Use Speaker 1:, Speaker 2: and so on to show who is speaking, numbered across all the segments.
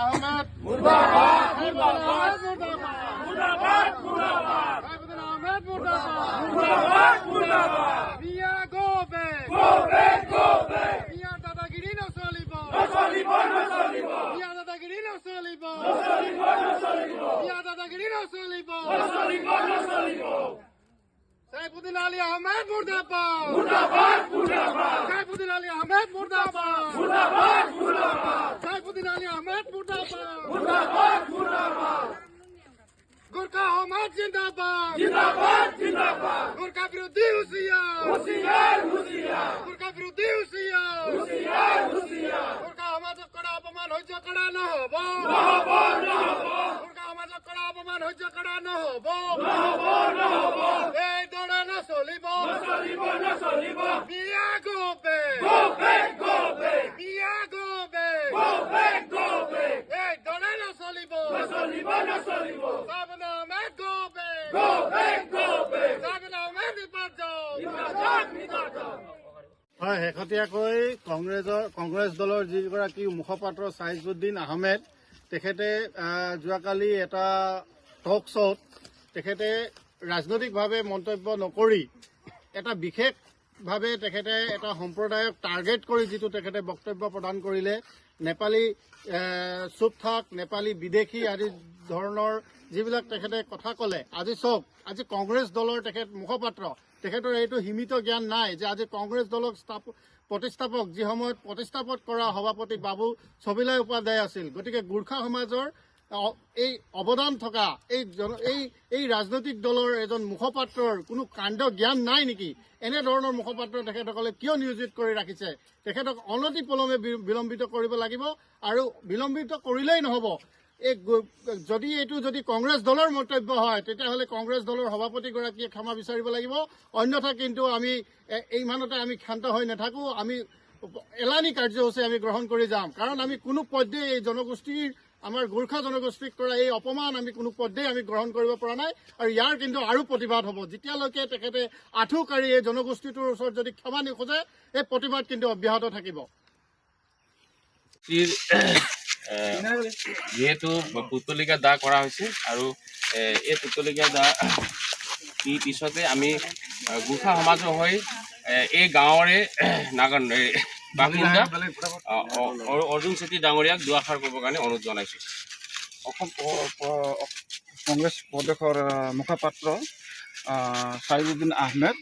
Speaker 1: আহমেদ মুর্দাবাদ মুর্দাবাদ মুর্দাবাদ মুর্দাবাদ আহমেদ মুর্দাবাদ মুর্দাবাদ মুর্দাবাদ মিয়া go back মিয়া দাদাগিরি নচলিব মিয়া দাদাগিরি নচলিব মিয়া দাদাগিরি নচলিব সাইফুদ্দিন আলী আহমেদ মুর্দাবাদ মুর্দাবাদ মুর্দাবাদ সাইফুদ্দিন আলী আহমেদ মুর্দাবাদ মুর্দাবাদ মুর্দাবাদ সাইফুদ্দিন আলী আহমেদ মুর্দাবাদ মুর্দাবাদ মুর্দাবাদ গোরখা আহমেদ জিন্দাবাদ জিন্দাবাদ জিন্দাবাদ গোরখা বিরোধী হুঁশিয়ার হুঁশিয়ার হুঁশিয়ার গোরখা বিরোধী হুঁশিয়ার হুঁশিয়ার হুঁশিয়ার গোরখা সমাজক করা অপমান হইজ করা নহব নহব নহব গোরখা সমাজক করা অপমান হইজ করা নহব নহব নহব এই দৰে নচলিব নচলিব নচলিব মিয়া গো বেক মিয়া গো বেক এই দৰে নচলিব নচলিব নচলিব সাবনা মে গো বেক সাবনা মে নিপাত হয়। শেহতীয়াকৈ কংগ্ৰেছ দলৰ যিগৰাকী মুখপাত্ৰ ছাইফুদ্দিন আহমেদ তেখেতে যোৱাকালি এটা টক শ্ব'ত তেখেতে ৰাজনৈতিকভাৱে মন্তব্য নকৰি এটা বিশেষভাৱে তেখেতে এটা সম্প্ৰদায়ক টাৰ্গেট কৰি যিটো তেখেতে বক্তব্য প্ৰদান কৰিলে, নেপালী চুপ থাক, নেপালী বিদেশী আদি ধৰণৰ যিবিলাক তেখেতে কথা ক'লে, আজি চব আজি কংগ্ৰেছ দলৰ তেখেত মুখপাত্ৰ, তেখেতৰ এইটো সীমিত জ্ঞান নাই যে আজি কংগ্ৰেছ দলক প্ৰতিষ্ঠাপক যি সময়ত প্ৰতিষ্ঠাপক কৰা সভাপতি বাবু ছবিলাই উপাধ্যায় আছিল। গতিকে গোৰ্খা সমাজৰ এই অৱদান থকা এই ৰাজনৈতিক দলৰ এজন মুখপাত্ৰৰ কোনো কাণ্ড জ্ঞান নাই নেকি? এনেধৰণৰ মুখপাত্ৰ তেখেতসকলে কিয় নিয়োজিত কৰি ৰাখিছে? তেখেতক অনতিপলমে বিলম্বিত কৰিব লাগিব, আৰু বিলম্বিত কৰিলেই নহ'ব। যদি কংগ্ৰেছ দলৰ মন্তব্য হয় তেতিয়াহ'লে কংগ্ৰেছ দলৰ সভাপতিগৰাকীয়ে ক্ষমা বিচাৰিব লাগিব। অন্যথা কিন্তু আমি ইমানতে আমি ক্ষান্ত হৈ নাথাকোঁ, আমি এলানি কাৰ্যসূচী আমি গ্ৰহণ কৰি যাম। কাৰণ আমি কোনো পৰ্যায়ে এই জনগোষ্ঠীৰ আমাৰ গোৰ্খা জনগোষ্ঠীক কৰা এই অপমান আমি কোনো পৰ্যায়ে আমি গ্ৰহণ কৰিব পৰা নাই, আৰু ইয়াৰ কিন্তু আৰু প্ৰতিবাদ হ'ব। যেতিয়ালৈকে তেখেতে আঁঠু কাঢ়ি এই জনগোষ্ঠীটোৰ ওচৰত যদি ক্ষমা নোখোজে, এই প্ৰতিবাদ কিন্তু অব্যাহত থাকিব।
Speaker 2: যিহেতু পুতলিকা দা কৰা হৈছে, আৰু এই পুতলিকা দা পিছতে আমি গোৰ্খা সমাজৰ হৈ এই গাঁৱৰে বাসিন্দা অৰ্জুন চেত্ৰী ডাঙৰীয়াক দুআষাৰ ক'বৰ কাৰণে অনুৰোধ জনাইছোঁ।
Speaker 3: অসম কংগ্ৰেছ প্ৰদেশৰ মুখপাত্ৰ ছাইফুদ্দিন আহমেদ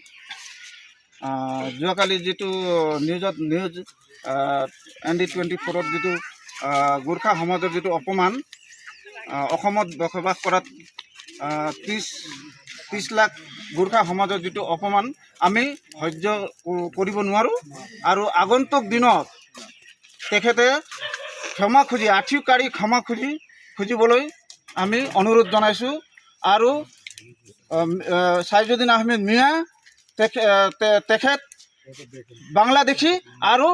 Speaker 3: যোৱাকালি যিটো নিউজ ND24ত যিটো গোৰ্খা সমাজৰ যিটো অপমান, অসমত বসবাস কৰাত 30 লাখ গোৰ্খা সমাজৰ যিটো অপমান আমি সহ্য কৰিব নোৱাৰোঁ, আৰু আগন্তুক দিনত তেখেতে ক্ষমা খুজি আঁঠু কাঢ়ি ক্ষমা খুজিবলৈ আমি অনুৰোধ জনাইছোঁ। আৰু ছাইফুদ্দিন আহমেদ মিয়া তেখেত বাংলাদেশী আৰু